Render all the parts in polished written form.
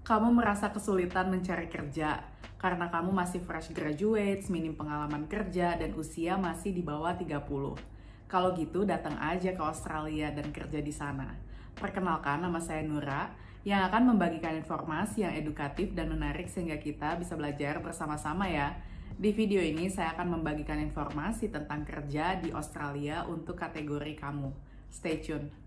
Kamu merasa kesulitan mencari kerja karena kamu masih fresh graduate, minim pengalaman kerja, dan usia masih di bawah 30. Kalau gitu, datang aja ke Australia dan kerja di sana. Perkenalkan, nama saya Nura, yang akan membagikan informasi yang edukatif dan menarik sehingga kita bisa belajar bersama-sama ya. Di video ini, saya akan membagikan informasi tentang kerja di Australia untuk kategori kamu. Stay tune.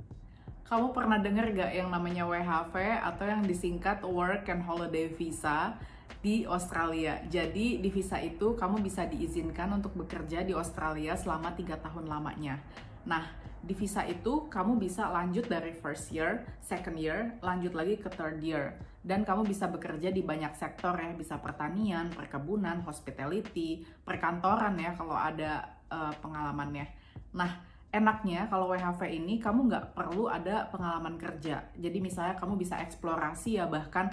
Kamu pernah dengar gak yang namanya WHV atau yang disingkat Work and Holiday Visa di Australia? Jadi di visa itu kamu bisa diizinkan untuk bekerja di Australia selama 3 tahun lamanya. Nah, di visa itu kamu bisa lanjut dari first year, second year, lanjut lagi ke third year. Dan kamu bisa bekerja di banyak sektor ya, bisa pertanian, perkebunan, hospitality, perkantoran ya kalau ada pengalamannya. Nah, enaknya kalau WHV ini kamu nggak perlu ada pengalaman kerja. Jadi misalnya kamu bisa eksplorasi ya, bahkan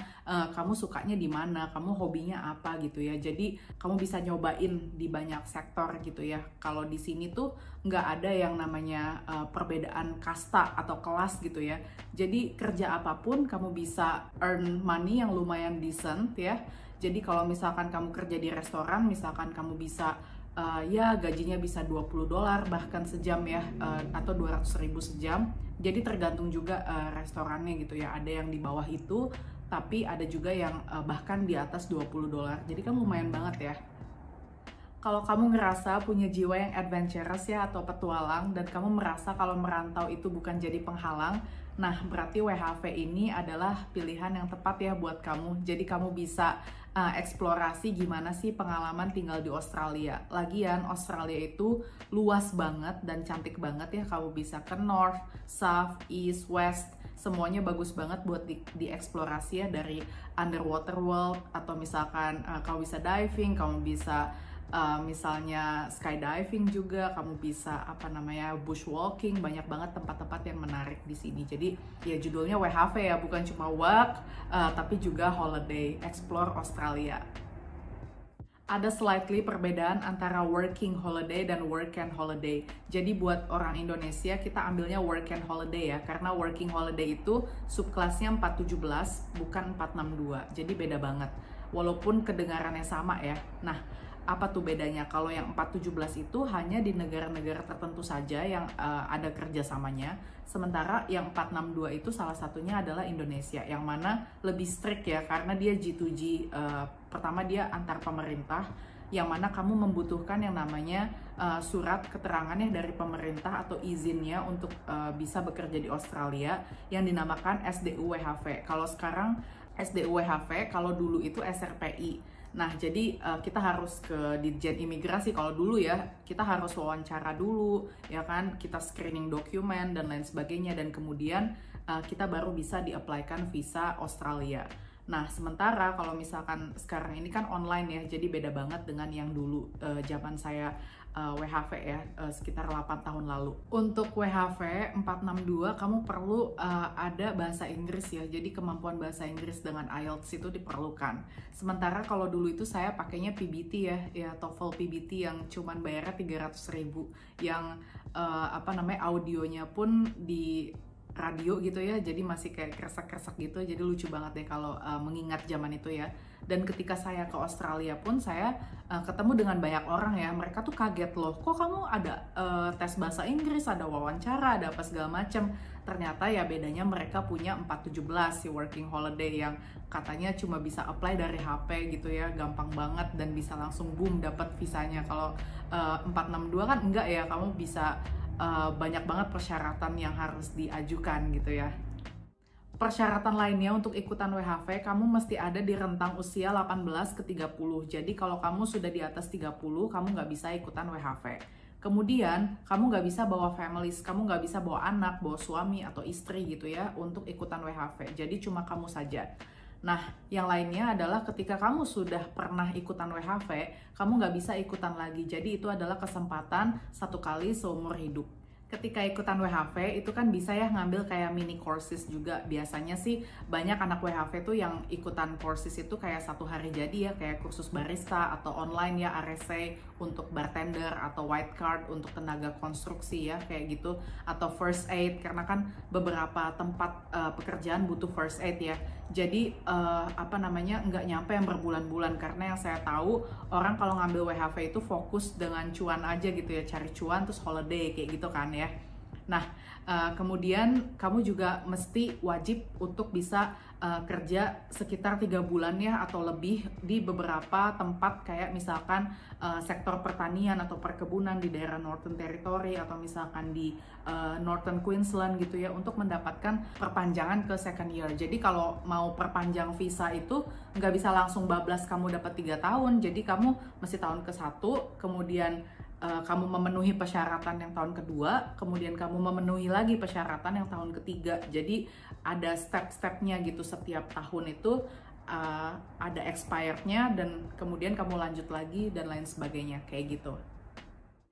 kamu sukanya di mana, kamu hobinya apa gitu ya. Jadi kamu bisa nyobain di banyak sektor gitu ya. Kalau di sini tuh nggak ada yang namanya perbedaan kasta atau kelas gitu ya. Jadi kerja apapun kamu bisa earn money yang lumayan decent ya. Jadi kalau misalkan kamu kerja di restoran, misalkan kamu bisa ya gajinya bisa $20 bahkan sejam ya, atau 200.000 sejam. Jadi tergantung juga restorannya gitu ya. Ada yang di bawah itu, tapi ada juga yang bahkan di atas $20. Jadi kan lumayan banget ya. Kalau kamu ngerasa punya jiwa yang adventurous ya atau petualang, dan kamu merasa kalau merantau itu bukan jadi penghalang, nah berarti WHV ini adalah pilihan yang tepat ya buat kamu. Jadi kamu bisa eksplorasi gimana sih pengalaman tinggal di Australia. Lagian Australia itu luas banget dan cantik banget ya. Kamu bisa ke North, South, East, West, semuanya bagus banget buat dieksplorasi ya, dari underwater world, atau misalkan kamu bisa diving, kamu bisa misalnya skydiving juga, kamu bisa bushwalking, banyak banget tempat-tempat yang menarik di sini. Jadi ya judulnya WHV ya, bukan cuma work tapi juga holiday, explore Australia. Ada slightly perbedaan antara working holiday dan work and holiday. Jadi buat orang Indonesia kita ambilnya work and holiday ya, karena working holiday itu subkelasnya 417 bukan 462. Jadi beda banget. Walaupun kedengarannya sama ya. Nah, apa tuh bedanya? Kalau yang 417 itu hanya di negara-negara tertentu saja yang ada kerjasamanya. Sementara yang 462 itu salah satunya adalah Indonesia, yang mana lebih strict ya, karena dia G2G. Pertama dia antar pemerintah, yang mana kamu membutuhkan yang namanya surat keterangannya dari pemerintah atau izinnya untuk bisa bekerja di Australia, yang dinamakan SDU-WHV. Kalau sekarang SDU-WHV, kalau dulu itu SRPI. Nah, jadi kita harus ke Ditjen Imigrasi. Kalau dulu ya, kita harus wawancara dulu, ya kan? Kita screening dokumen dan lain sebagainya, dan kemudian kita baru bisa di-apply-kan visa Australia. Nah, sementara kalau misalkan sekarang ini kan online ya, jadi beda banget dengan yang dulu zaman saya WHV ya, sekitar 8 tahun lalu. Untuk WHV 462 kamu perlu ada bahasa Inggris ya, jadi kemampuan bahasa Inggris dengan IELTS itu diperlukan. Sementara kalau dulu itu saya pakainya PBT ya TOEFL PBT yang cuman bayarnya 300.000, yang audionya pun di radio gitu ya, jadi masih kayak kresek-kresek gitu. Jadi lucu banget deh kalau mengingat zaman itu ya. Dan ketika saya ke Australia pun saya ketemu dengan banyak orang ya, mereka tuh kaget loh, kok kamu ada tes bahasa Inggris, ada wawancara, ada apa segala macam. Ternyata ya bedanya mereka punya 417 si working holiday, yang katanya cuma bisa apply dari HP gitu ya, gampang banget dan bisa langsung boom dapat visanya. Kalau 462 kan enggak ya, kamu bisa banyak banget persyaratan yang harus diajukan gitu ya. Persyaratan lainnya untuk ikutan WHV, kamu mesti ada di rentang usia 18 ke 30. Jadi kalau kamu sudah di atas 30, kamu nggak bisa ikutan WHV. Kemudian, kamu nggak bisa bawa families, kamu nggak bisa bawa anak, bawa suami atau istri gitu ya untuk ikutan WHV. Jadi cuma kamu saja. Nah, yang lainnya adalah ketika kamu sudah pernah ikutan WHV, kamu nggak bisa ikutan lagi. Jadi itu adalah kesempatan satu kali seumur hidup. Ketika ikutan WHV itu kan bisa ya ngambil kayak mini courses juga. Biasanya sih banyak anak WHV tuh yang ikutan courses itu kayak 1 hari jadi ya, kayak kursus barista atau online ya, RSC untuk bartender atau white card untuk tenaga konstruksi ya kayak gitu, atau first aid karena kan beberapa tempat pekerjaan butuh first aid ya. Jadi nggak nyampe yang berbulan-bulan, karena yang saya tahu orang kalau ngambil WHV itu fokus dengan cuan aja gitu ya, cari cuan terus holiday kayak gitu kan ya. Nah, kemudian kamu juga mesti wajib untuk bisa kerja sekitar 3 bulan ya atau lebih di beberapa tempat kayak misalkan sektor pertanian atau perkebunan di daerah Northern Territory atau misalkan di Northern Queensland gitu ya, untuk mendapatkan perpanjangan ke second year. Jadi kalau mau perpanjang visa itu nggak bisa langsung bablas kamu dapat 3 tahun, jadi kamu mesti tahun ke-1, kemudian kamu memenuhi persyaratan yang tahun kedua, kemudian kamu memenuhi lagi persyaratan yang tahun ketiga. Jadi ada step-stepnya gitu, setiap tahun itu ada expirednya dan kemudian kamu lanjut lagi dan lain sebagainya kayak gitu.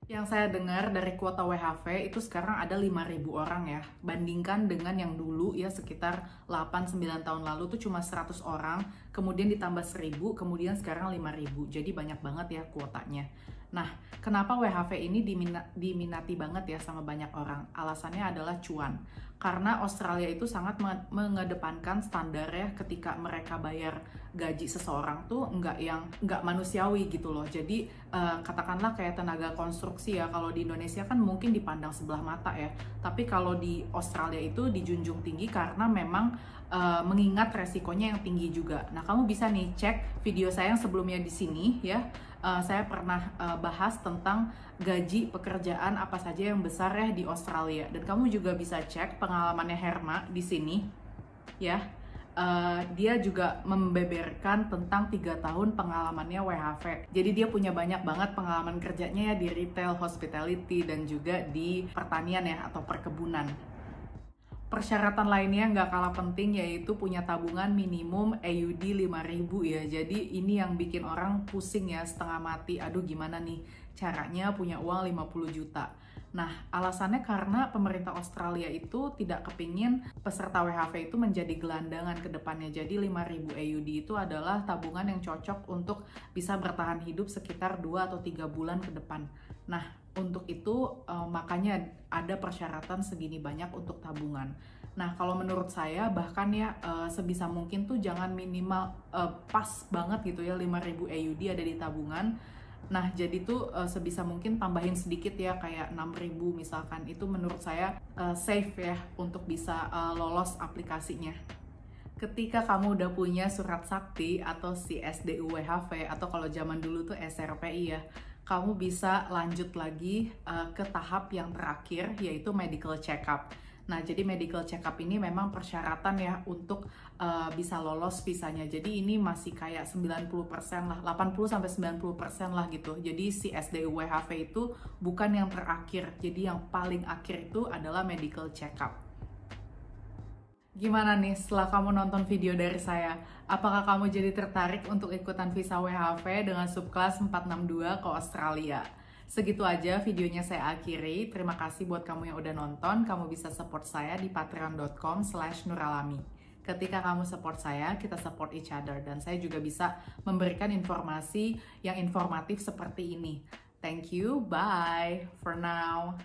Yang saya dengar dari kuota WHV itu sekarang ada 5.000 orang ya. Bandingkan dengan yang dulu ya sekitar 8-9 tahun lalu tuh cuma 100 orang, kemudian ditambah 1.000, kemudian sekarang 5.000. Jadi banyak banget ya kuotanya. Nah, kenapa WHV ini diminati banget ya sama banyak orang? Alasannya adalah cuan. Karena Australia itu sangat mengedepankan standar ya, ketika mereka bayar gaji seseorang tuh nggak manusiawi gitu loh. Jadi katakanlah kayak tenaga konstruksi ya, kalau di Indonesia kan mungkin dipandang sebelah mata ya, tapi kalau di Australia itu dijunjung tinggi karena memang mengingat resikonya yang tinggi juga. Nah, kamu bisa nih cek video saya yang sebelumnya di sini ya. Saya pernah bahas tentang gaji pekerjaan apa saja yang besar ya di Australia, dan kamu juga bisa cek pengalamannya Herma di sini ya. Dia juga membeberkan tentang 3 tahun pengalamannya WHV. Jadi dia punya banyak banget pengalaman kerjanya ya di retail, hospitality, dan juga di pertanian ya atau perkebunan. Persyaratan lainnya nggak kalah penting, yaitu punya tabungan minimum AUD 5.000 ya. Jadi ini yang bikin orang pusing ya, setengah mati. Aduh, gimana nih caranya punya uang 50 juta. Nah, alasannya karena pemerintah Australia itu tidak kepingin peserta WHV itu menjadi gelandangan ke depannya. Jadi 5.000 AUD itu adalah tabungan yang cocok untuk bisa bertahan hidup sekitar 2 atau 3 bulan ke depan. Nah, untuk itu makanya ada persyaratan segini banyak untuk tabungan. Nah, kalau menurut saya bahkan ya sebisa mungkin tuh jangan minimal pas banget gitu ya 5.000 AUD ada di tabungan. Nah, jadi tuh sebisa mungkin tambahin sedikit ya, kayak 6.000 misalkan. Itu menurut saya safe ya untuk bisa lolos aplikasinya. Ketika kamu udah punya surat sakti atau si SDU WHV atau kalau zaman dulu tuh SRPI ya, kamu bisa lanjut lagi ke tahap yang terakhir, yaitu medical check-up. Nah, jadi medical check-up ini memang persyaratan ya untuk bisa lolos visanya. Jadi ini masih kayak 90% lah, 80-90% lah gitu. Jadi si SDU WHV itu bukan yang terakhir. Jadi yang paling akhir itu adalah medical check-up. Gimana nih setelah kamu nonton video dari saya? Apakah kamu jadi tertarik untuk ikutan visa WHV dengan subkelas 462 ke Australia? Segitu aja videonya saya akhiri. Terima kasih buat kamu yang udah nonton. Kamu bisa support saya di patreon.com/nuralami. Ketika kamu support saya, kita support each other. Dan saya juga bisa memberikan informasi yang informatif seperti ini. Thank you, bye for now.